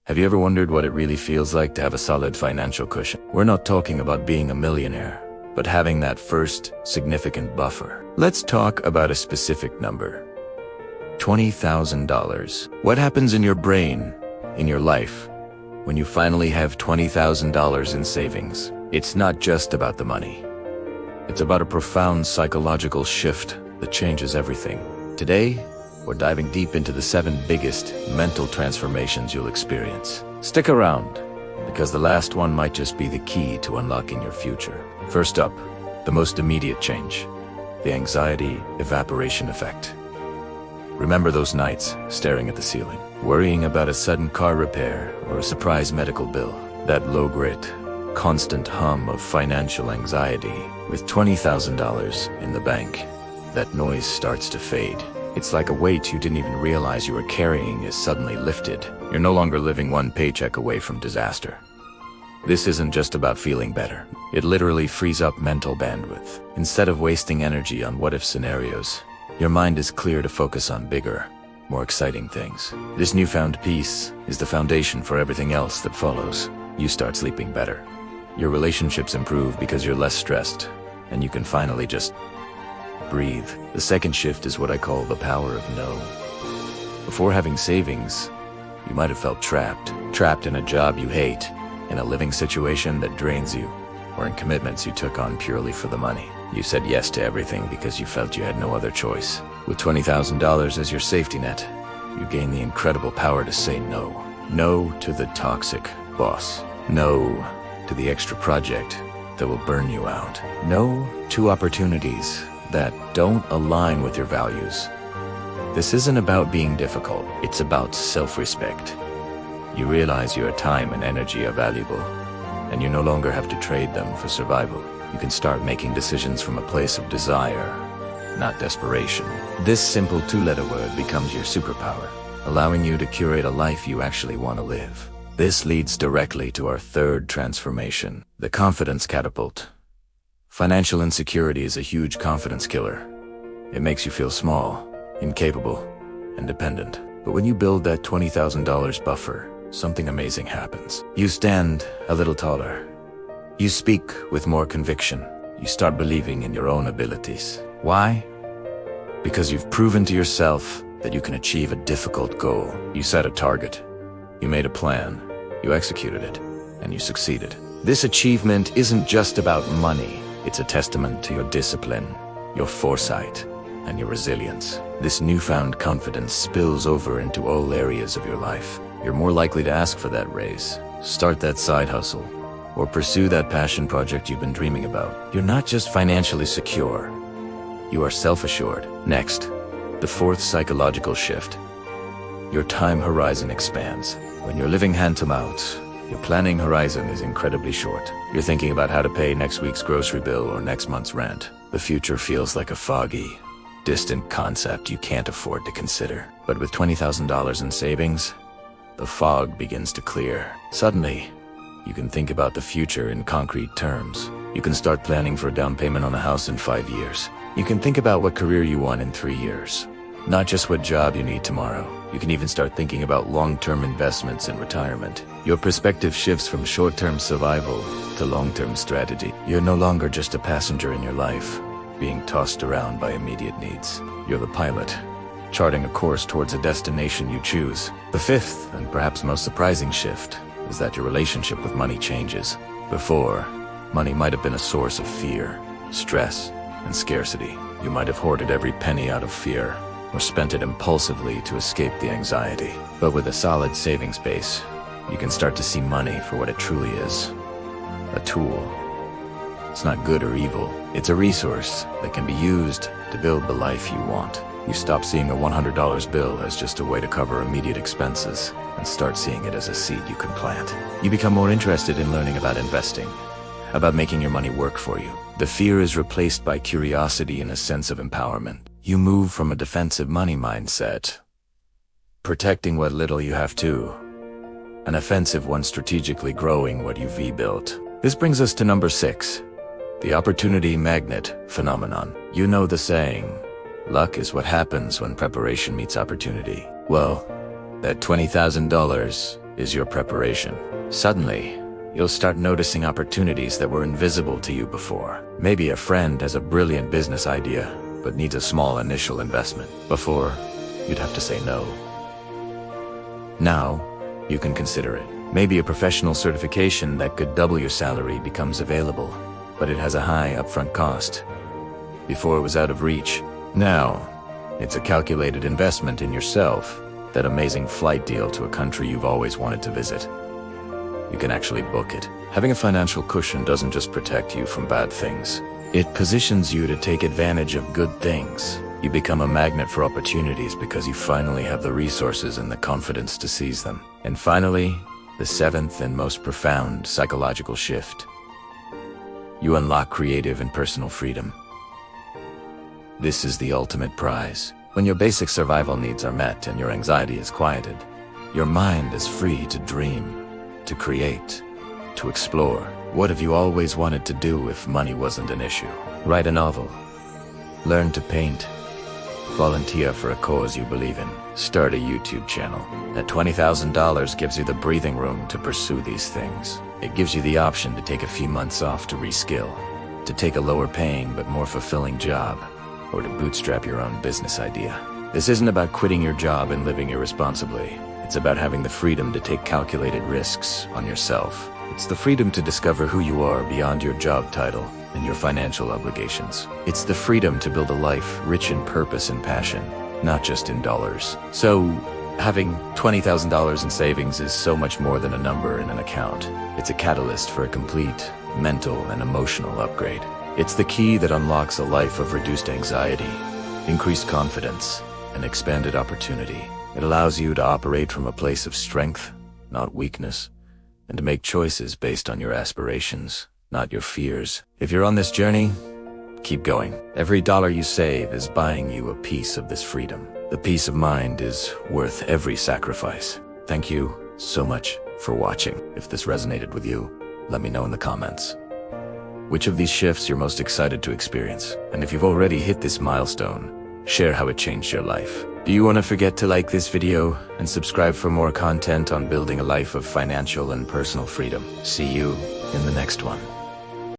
Have you ever wondered what it really feels like to have a solid financial cushion? We're not talking about being a millionaire, but having that first significant buffer. Let's talk about a specific number. $20,000. What happens in your brain, in your life, when you finally have $20,000 in savings? It's not just about the money. It's about a profound psychological shift that changes everything. Today, we're diving deep into the 7 biggest mental transformations you'll experience. Stick around, because the last one might just be the key to unlocking your future. First up, the most immediate change, the anxiety evaporation effect. Remember those nights staring at the ceiling, worrying about a sudden car repair or a surprise medical bill? That low-grit, constant hum of financial anxiety. With $20,000 in the bank, that noise starts to fade. It's like a weight you didn't even realize you were carrying is suddenly lifted. You're no longer living one paycheck away from disaster. This isn't just about feeling better. It literally frees up mental bandwidth. Instead of wasting energy on what-if scenarios, your mind is clear to focus on bigger, more exciting things. This newfound peace is the foundation for everything else that follows. You start sleeping better. Your relationships improve because you're less stressed, and you can finally just breathe. The second shift is what I call the power of no. Before having savings, you might have felt trapped in a job you hate, in a living situation that drains you, or in commitments you took on purely for the money. You said yes to everything because you felt you had no other choice. With $20,000 as your safety net, you gain the incredible power to say no. No to the toxic boss. No to the extra project that will burn you out. No to opportunities that don't align with your values. This isn't about being difficult, it's about self-respect. You realize your time and energy are valuable, and you no longer have to trade them for survival. You can start making decisions from a place of desire, not desperation. This simple 2-letter word becomes your superpower, allowing you to curate a life you actually want to live. This leads directly to our third transformation, the confidence catapult. Financial insecurity is a huge confidence killer. It makes you feel small, incapable, and dependent. But when you build that $20,000 buffer, something amazing happens. You stand a little taller. You speak with more conviction. You start believing in your own abilities. Why? Because you've proven to yourself that you can achieve a difficult goal. You set a target. You made a plan. You executed it. And you succeeded. This achievement isn't just about money. It's a testament to your discipline, your foresight, and your resilience. This newfound confidence spills over into all areas of your life. You're more likely to ask for that raise, start that side hustle, or pursue that passion project you've been dreaming about. You're not just financially secure, you are self-assured. Next, the fourth psychological shift. Your time horizon expands. When you're living hand-to-mouth, your planning horizon is incredibly short. You're thinking about how to pay next week's grocery bill or next month's rent. The future feels like a foggy, distant concept you can't afford to consider. But with $20,000 in savings, the fog begins to clear. Suddenly, you can think about the future in concrete terms. You can start planning for a down payment on a house in 5 years. You can think about what career you want in 3 years, not just what job you need tomorrow. You can even start thinking about long-term investments in retirement. Your perspective shifts from short-term survival to long-term strategy. You're no longer just a passenger in your life, being tossed around by immediate needs. You're the pilot, charting a course towards a destination you choose. The fifth, and perhaps most surprising shift, is that your relationship with money changes. Before, money might have been a source of fear, stress, and scarcity. You might have hoarded every penny out of fear, or spent it impulsively to escape the anxiety. But with a solid savings base, you can start to see money for what it truly is. A tool. It's not good or evil. It's a resource that can be used to build the life you want. You stop seeing a $100 bill as just a way to cover immediate expenses and start seeing it as a seed you can plant. You become more interested in learning about investing, about making your money work for you. The fear is replaced by curiosity and a sense of empowerment. You move from a defensive money mindset, protecting what little you have to, an offensive one, strategically growing what you've rebuilt. This brings us to number 6, the opportunity magnet phenomenon. You know the saying, luck is what happens when preparation meets opportunity. Well, that $20,000 is your preparation. Suddenly, you'll start noticing opportunities that were invisible to you before. Maybe a friend has a brilliant business idea, but needs a small initial investment. Before, you'd have to say no. Now, you can consider it. Maybe a professional certification that could double your salary becomes available, but it has a high upfront cost. Before it was out of reach. Now, it's a calculated investment in yourself, that amazing flight deal to a country you've always wanted to visit. You can actually book it. Having a financial cushion doesn't just protect you from bad things. It positions you to take advantage of good things. You become a magnet for opportunities because you finally have the resources and the confidence to seize them. And finally, the seventh and most profound psychological shift. You unlock creative and personal freedom. This is the ultimate prize. When your basic survival needs are met and your anxiety is quieted, your mind is free to dream, to create, to explore. What have you always wanted to do if money wasn't an issue? Write a novel. Learn to paint. Volunteer for a cause you believe in. Start a YouTube channel. That $20,000 gives you the breathing room to pursue these things. It gives you the option to take a few months off to reskill, to take a lower paying but more fulfilling job, or to bootstrap your own business idea. This isn't about quitting your job and living irresponsibly. It's about having the freedom to take calculated risks on yourself. It's the freedom to discover who you are beyond your job title and your financial obligations. It's the freedom to build a life rich in purpose and passion, not just in dollars. So, having $20,000 in savings is so much more than a number in an account. It's a catalyst for a complete mental and emotional upgrade. It's the key that unlocks a life of reduced anxiety, increased confidence, and expanded opportunity. It allows you to operate from a place of strength, not weakness, and to make choices based on your aspirations, not your fears. If you're on this journey, keep going. Every dollar you save is buying you a piece of this freedom. The peace of mind is worth every sacrifice. Thank you so much for watching. If this resonated with you, let me know in the comments. Which of these shifts you're most excited to experience? And if you've already hit this milestone, share how it changed your life. Do you want to forget to like this video and subscribe for more content on building a life of financial and personal freedom? See you in the next one.